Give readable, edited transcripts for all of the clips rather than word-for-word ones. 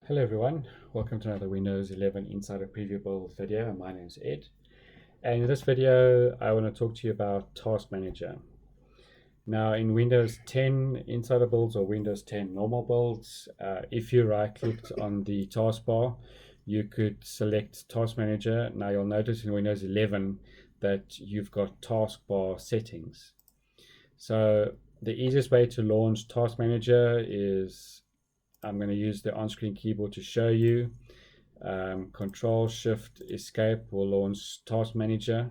Hello everyone, welcome to another Windows 11 Insider Preview Build video. My name is Ed, and in this video I want to talk to you about Task Manager. Now in Windows 10 Insider builds or Windows 10 normal builds, if you right clicked on the taskbar, you could select Task Manager. Now you'll notice in Windows 11 that you've got taskbar settings. So the easiest way to launch Task Manager is I'm going to use the on-screen keyboard to show you. Control Shift Escape will launch Task Manager.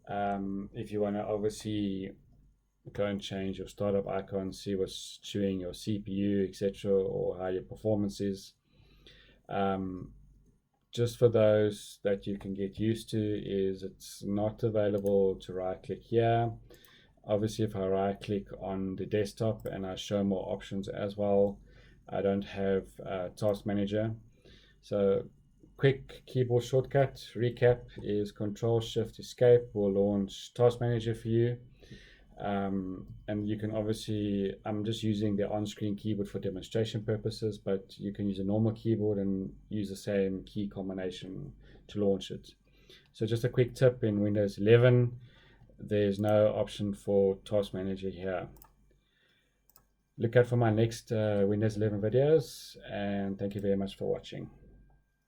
If you want to obviously go and change your startup icon, see what's chewing your CPU, etc., or how your performance is. Just for those that you can get used to, is it's not available to right click here. Obviously, if I right click on the desktop and I show more options as well, I don't have Task Manager. So quick keyboard shortcut recap is Control Shift Escape will launch Task Manager for you. And you can obviously, I'm just using the on-screen keyboard for demonstration purposes, but you can use a normal keyboard and use the same key combination to launch it. So just a quick tip, in Windows 11 there's no option for Task Manager here. Look out for my next Windows 11 videos, and thank you very much for watching.